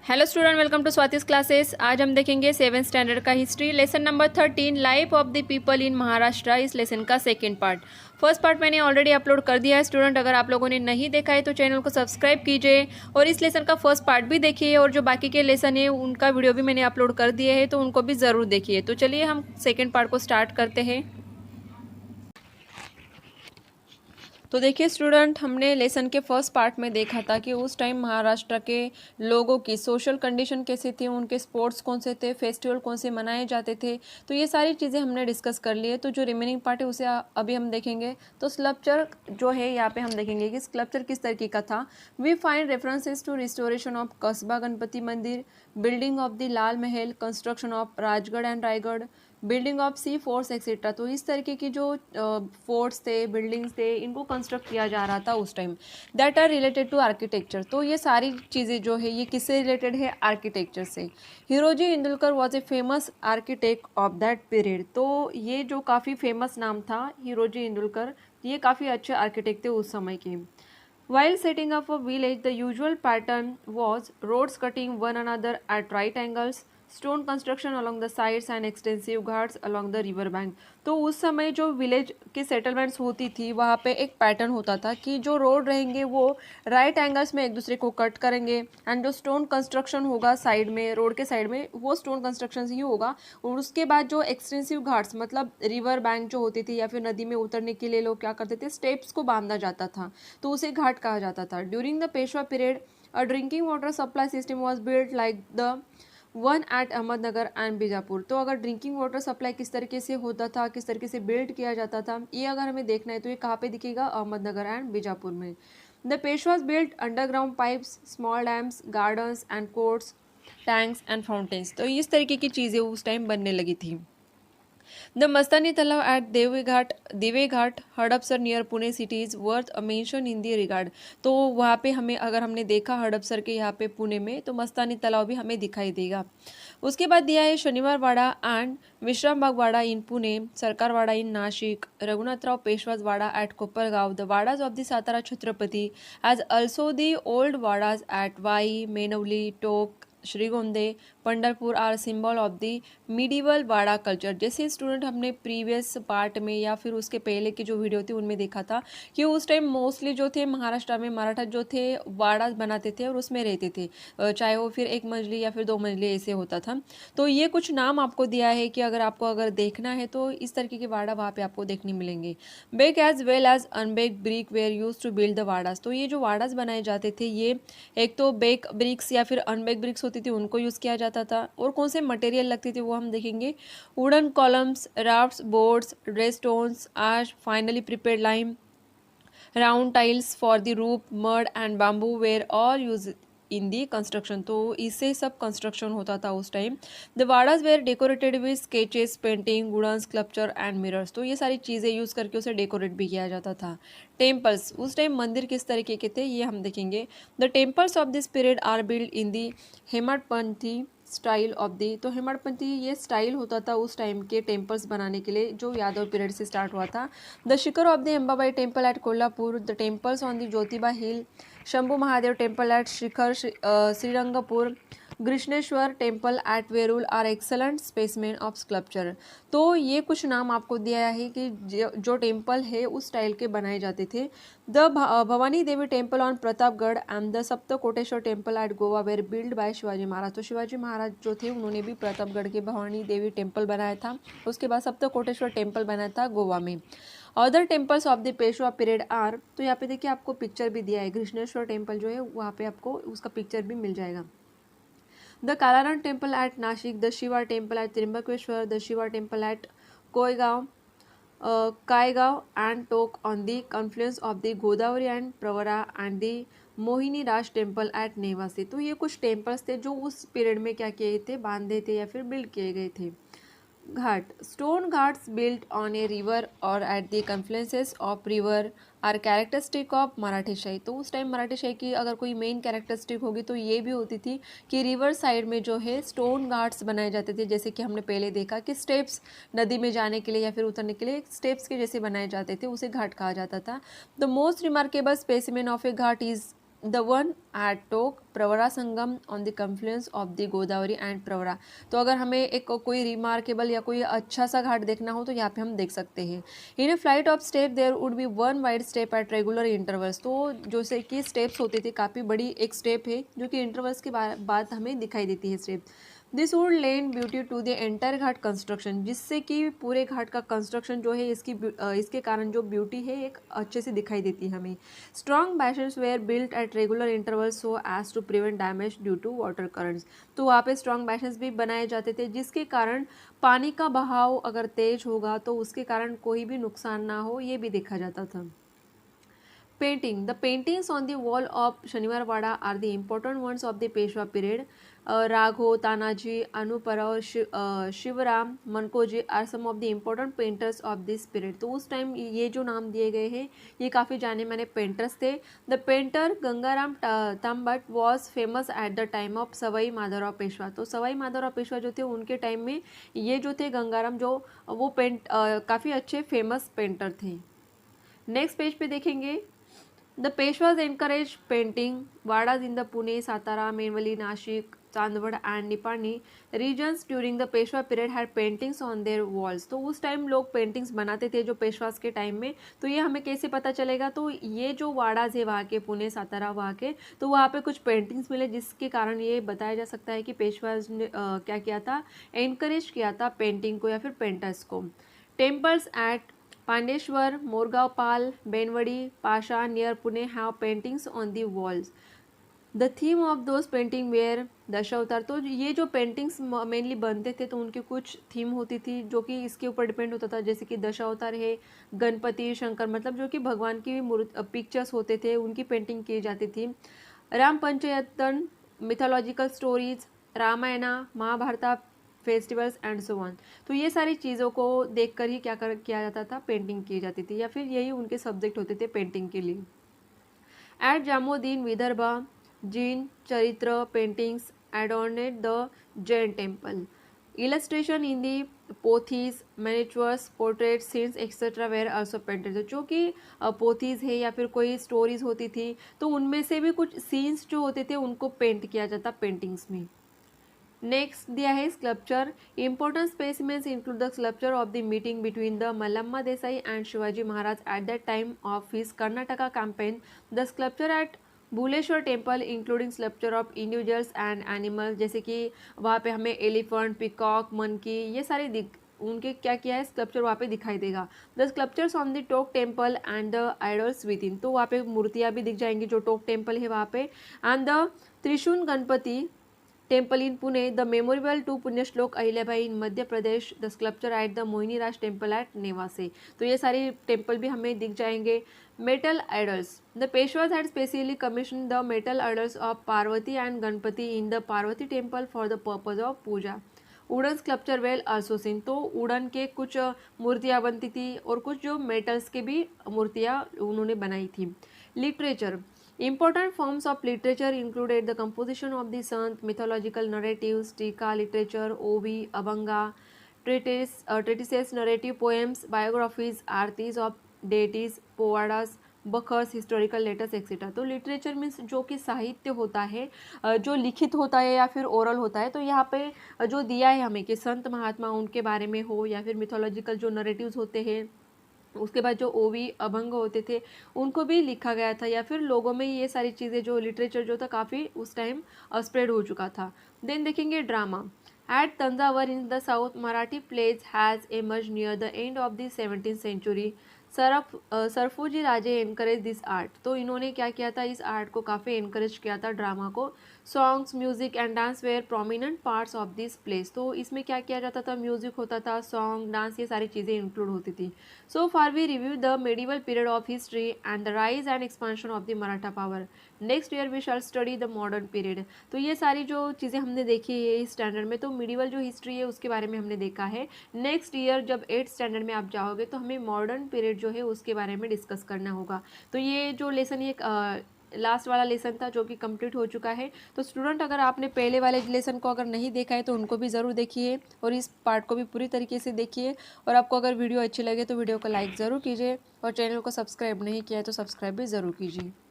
Hello student, welcome to Swati's classes. आज हम देखेंगे 7th स्टैंडर्ड का history lesson number 13 life of the people in Maharashtra. इस लेसन का सेकंड पार्ट। फर्स्ट पार्ट मैंने ऑलरेडी अपलोड कर दिया है स्टूडेंट। अगर आप लोगों ने नहीं देखा है तो चैनल को सब्सक्राइब कीजिए और इस लेसन का फर्स्ट पार्ट भी देखिए, और जो बाकी के लेसन है उनका वीडियो भी मैंने अपलोड कर दिए है, तो उनको भी ज़रूर देखिए। तो चलिए हम सेकेंड पार्ट को स्टार्ट करते हैं। तो देखिए स्टूडेंट, हमने लेसन के फर्स्ट पार्ट में देखा था कि उस टाइम महाराष्ट्र के लोगों की सोशल कंडीशन कैसी थी, उनके स्पोर्ट्स कौन से थे, फेस्टिवल कौन से मनाए जाते थे। तो ये सारी चीज़ें हमने डिस्कस कर ली है। तो जो रिमेनिंग पार्ट है उसे अभी हम देखेंगे। तो स्कल्पचर जो है यहाँ पे हम देखेंगे कि स्कल्पचर किस तरीके का था। We find references to restoration of Kasba Ganpati Mandir, building of the Lal Mahal, construction of Rajgad and Raigad, building of sea forts etcetera. तो इस तरीके की जो फोर्ट्स थे, बिल्डिंग्स थे, इनको कंस्ट्रक्ट किया जा रहा था उस time, that are related to architecture. तो ये सारी चीज़ें जो है ये किससे रिलेटेड है? आर्किटेक्चर से। Hiroji Indulkar was a famous architect of that period. तो ये जो काफ़ी फेमस नाम था हिरोजी इंदुलकर, ये काफ़ी अच्छे आर्किटेक्ट थे उस समय के। While setting up a village, the usual pattern was roads cutting one another at right angles, stone construction along the sides and extensive ghats along the river bank। तो उस समय जो विलेज की सेटलमेंट्स होती थी वहाँ पे एक पैटर्न होता था कि जो रोड रहेंगे वो राइट एंगल्स में एक दूसरे को कट करेंगे, एंड जो स्टोन कंस्ट्रक्शन होगा साइड में, रोड के साइड में, वो स्टोन कंस्ट्रक्शन ही होगा। और उसके बाद जो एक्सटेंसिव घाट्स, मतलब रिवर बैंक जो होती थी या फिर नदी में उतरने के लिए लोग क्या करते थे, स्टेप्स को बांधा जाता था, तो उसे घाट कहा जाता था। During the Peshwa period a drinking water supply system was built like the one at Ahmednagar and Bijapur. तो अगर ड्रिंकिंग वाटर सप्लाई किस तरीके से होता था, किस तरीके से बिल्ड किया जाता था, ये अगर हमें देखना है तो ये कहाँ पे दिखेगा? अहमदनगर एंड बीजापुर में। The पेशवाज built underground pipes, small dams, gardens and courts, tanks and fountains. तो इस तरीके की चीज़ें उस टाइम बनने लगी थी। द मस्तानी तलाव एट देवेघाट Hadapsar near Pune city is worth a mention in the regard. तो वहाँ पे हमें, अगर हमने देखा हड़पसर के यहाँ पे पुणे में, तो मस्तानी तालाब भी हमें दिखाई देगा। उसके बाद दिया है शनिवार वाड़ा एंड विश्राम बाग वाड़ा in Pune, Sarkar wada in Nashik, Raghunathrao Peshwa's wada at Kopargaon, the wadas of the Satara Chhatrapati as also the old wadas at Wai, Menavali, Toka, Shrigonde, Pandharpur are symbol of the medieval wada culture. जैसे स्टूडेंट हमने प्रीवियस पार्ट में या फिर उसके पहले की जो वीडियो थी उनमें देखा था कि उस टाइम मोस्टली जो थे महाराष्ट्र में मराठा जो थे वाड़ा बनाते थे और उसमें रहते थे, चाहे वो फिर एक मंजिली या फिर दो मंजिली ऐसे होता था। तो ये कुछ नाम आपको दिया है कि अगर आपको देखना है तो इस तरीके के वाड़ा वहाँ पे आपको देखने मिलेंगे। Bake as well as unbake brick were use to build the wadas. तो ये जो वाड़ास बनाए जाते थे, ये एक तो बेक ब्रिक्स या फिर अनबेक ब्रिक्स होती थी, उनको यूज़ किया जाता था। और कौन से मटेरियल लगते थे वो हम देखेंगे। Wooden columns, rafts, boards, dressed stones, ash, finally prepared lime, round tiles for the roof, mud and bamboo were all use in the construction. तो इससे सब कंस्ट्रक्शन होता था उस time. The wadas were decorated with sketches, painting, wooden sculpture and mirrors. तो ये सारी चीज़ें यूज़ करके उसे डेकोरेट भी किया जाता था। टेम्पल्स, उस टाइम मंदिर किस तरीके के थे ये हम देखेंगे। The temples of this period are build in the Hemadpanthi style of the. तो हेमडपंथी ये स्टाइल होता था उस टाइम के टेम्पल्स बनाने के लिए, जो यादव पीरियड से स्टार्ट हुआ था। The shikhar of the Ambabai temple at Kolhapur, the temples on the Jyotiba hill, Shambhu Mahadev temple at Shikhar Shrirangpur, Krishneshwar temple at Verul are excellent specimen of sculpture. तो ये कुछ नाम आपको दिया है कि जो टेम्पल है उस स्टाइल के बनाए जाते थे। The Bhavani Devi temple on Pratapgad and the Sapta Koteshwar temple at Goa were build by Shivaji Maharaj. तो शिवाजी महाराज जो थे उन्होंने भी प्रतापगढ़ के भवानी देवी टेम्पल बनाया था, उसके बाद सप्त कोटेश्वर टेम्पल बनाया था गोवा में। Other temples of the Peshwa period are, तो यहाँ पे देखिए आपको पिक्चर भी दिया है, कृष्णेश्वर टेम्पल जो है वहाँ पे आपको उसका पिक्चर भी मिल जाएगा। The Kalaram temple at Nashik, the Shiva temple at Trimbakeshwar, the Shiva temple at Koygaon, Kaygaon and Toka on the confluence of the Godavari and Pravara and the Mohini Raj temple at Nevasa. तो ये कुछ टेम्पल्स थे जो उस पीरियड में क्या किए थे, बांधे थे या फिर बिल्ड किए गए थे। Ghat, stone ghats built on a river or at the confluences of river are characteristic of Marathashahi. तो उस टाइम मराठेशाही की अगर कोई मेन कैरेक्टरिस्टिक होगी तो ये भी होती थी कि रिवर साइड में जो है स्टोन घाट्स बनाए जाते थे, जैसे कि हमने पहले देखा कि स्टेप्स नदी में जाने के लिए या फिर उतरने के लिए स्टेप्स के जैसे बनाए जाते थे, उसे घाट कहा जाता था। The most remarkable specimen of a ghat is the one at Toka Pravara Sangam on the confluence of the Godavari and Pravara. तो अगर हमें एक कोई रिमार्केबल या कोई अच्छा सा घाट देखना हो तो यहाँ पे हम देख सकते हैं। In a flight of step there would be one wide step at regular intervals. तो जैसे कि स्टेप्स होते थे, काफ़ी बड़ी एक स्टेप है जो कि इंटरवल्स के बाद हमें दिखाई देती है step. This would lend beauty to the entire ghat construction, जिससे कि पूरे घाट का कंस्ट्रक्शन जो है इसके कारण जो ब्यूटी है एक अच्छे से दिखाई देती है हमें। Strong bastions were built at regular intervals so as to prevent damage due to water currents. तो वहाँ पे स्ट्रॉन्ग बैशंस भी बनाए जाते थे जिसके कारण पानी का बहाव अगर तेज होगा तो उसके कारण कोई भी नुकसान ना हो, ये भी देखा जाता था। Painting. The paintings on the wall of Shaniwarwada are the important ones of the Peshwa period. Ragho, Tanaji, Anuparav, Shivaram, Mankoji are some of the important painters of this period. तो उस टाइम ये जो नाम दिए गए हैं ये काफ़ी जाने माने पेंटर्स थे। The painter Gangaram Tambat was famous at the time of Sawai Madhavrao Peshwa. तो सवाई माधवराव पेशवा जो थे उनके टाइम में ये जो थे गंगाराम जो वो काफ़ी अच्छे फेमस पेंटर थे। नेक्स्ट पेज पे देखेंगे, the Peshwas encouraged painting wadas in the Pune, Satara, Menavali, Nashik, Chandwad and Nipani regions during the Peshwa period had paintings on their walls. तो उस टाइम लोग पेंटिंग्स बनाते थे जो पेशवास के टाइम में। तो ये हमें कैसे पता चलेगा, तो ये जो वाडाज है वहाँ के, पुणे, सातारा वहाँ के, तो वहाँ पे कुछ पेंटिंग्स मिले जिसके कारण ये बताया जा सकता है कि पेशवाज ने क्या किया था, एनकरेज किया था पेंटिंग को या फिर पेंटर्स को। Temples at Pandeshwar, Morgaon Pal, Benwadi, Pasha near Pune have paintings on the walls. The theme of those painting were Dashavatar. तो ये जो पेंटिंग्स मेनली बनते थे तो उनकी कुछ थीम होती थी जो कि इसके ऊपर डिपेंड होता था, जैसे कि दशावतार है, गणपति, शंकर, मतलब जो कि भगवान की पिक्चर्स होते थे उनकी पेंटिंग की जाती थी। Ram panchayatana, mythological stories, Ramayana, Mahabharata festivals and so on. तो ये सारी चीज़ों को देखकर ही किया जाता था, पेंटिंग की जाती थी या फिर यही उनके सब्जेक्ट होते थे पेंटिंग के लिए। At Jamod in Vidarbha Jain charitra paintings adorned the Jain temple. Illustration in the pothis, miniatures, portrait, scenes etcetera were also painted. जो कि पोथीज है या फिर कोई स्टोरीज होती थी तो उनमें से भी कुछ सीन्स जो होते थे उनको पेंट किया जाता पेंटिंग्स में। नेक्स्ट दिया है sculpture. Important specimens include the sculpture of the meeting between the Mallamma Desai and Shivaji Maharaj at that time of his Karnataka campaign. The sculpture at Bhuleshwar temple including sculpture of individuals and animals, जैसे कि वहाँ पे हमें एलिफेंट, पिकॉक, मंकी ये सारे उनके क्या किया है स्कल्पचर वहाँ पे दिखाई देगा। The sculptures on the Toka temple and the idols within. तो वहाँ पे मूर्तियाँ भी दिख जाएंगी जो टोक टेम्पल है वहाँ पे। And the Trishund Ganpati temple in Pune, the memorable to Punyashlok Ahilyabai in Madhya Pradesh, the sculpture at the Mohini Raj temple at Newase. तो ये सारी टेम्पल भी हमें दिख जाएंगे। Metal idols, the Peshwas had specially commission the metal idols of Parvati and Ganpati in the Parvati temple for the purpose of puja. Wooden sculpture well also seen. तो wooden के कुछ मूर्तियाँ बनती थी और कुछ जो मेटल्स के भी मूर्तियाँ उन्होंने बनाई थी। Literature, important forms of literature included the composition of the sant, mythological narratives, tika literature, ovi, abhanga, treatises, narrative poems, biographies, aartis of deities, povadas, bakhars, historical letters etcetera. तो लिटरेचर मीन्स जो कि साहित्य होता है, जो लिखित होता है या फिर ओरल होता है। तो यहाँ पे जो दिया है हमें कि संत महात्मा उनके बारे में हो या फिर मिथोलॉजिकल जो नरेटिव्स होते हैं, उसके बाद जो ओवी अभंग होते थे उनको भी लिखा गया था या फिर लोगों में ये सारी चीज़ें जो लिटरेचर जो था काफ़ी उस टाइम स्प्रेड हो चुका था। देन देखेंगे drama. At Thanjavur in the south Marathi plays has emerge near the end of the 17th century. Serfoji Raje encourage this art. तो इन्होंने क्या किया था, इस आर्ट को काफ़ी एनकरेज किया था, ड्रामा को। Songs, music and dance were prominent parts of this place. तो इसमें क्या किया जाता था, म्यूजिक होता था, सॉन्ग, डांस, ये सारी चीज़ें इंक्लूड होती थी। So far we review the medieval period of history and the rise and expansion of the Maratha power. Next year we shall study the modern period. तो ये सारी जो चीज़ें हमने देखी है इस स्टैंडर्ड में, तो मिडिवल जो हिस्ट्री है उसके बारे में हमने देखा है। नेक्स्ट ईयर जब 8th स्टैंडर्ड में आप जाओगे तो हमें मॉडर्न पीरियड जो है उसके बारे में डिस्कस करना होगा। तो ये जो लेसन ये लास्ट वाला लेसन था जो कि कंप्लीट हो चुका है। तो स्टूडेंट अगर आपने पहले वाले लेसन को अगर नहीं देखा है तो उनको भी ज़रूर देखिए और इस पार्ट को भी पूरी तरीके से देखिए। और आपको अगर वीडियो अच्छी लगे तो वीडियो को लाइक ज़रूर कीजिए और चैनल को सब्सक्राइब नहीं किया है तो सब्सक्राइब भी ज़रूर कीजिए।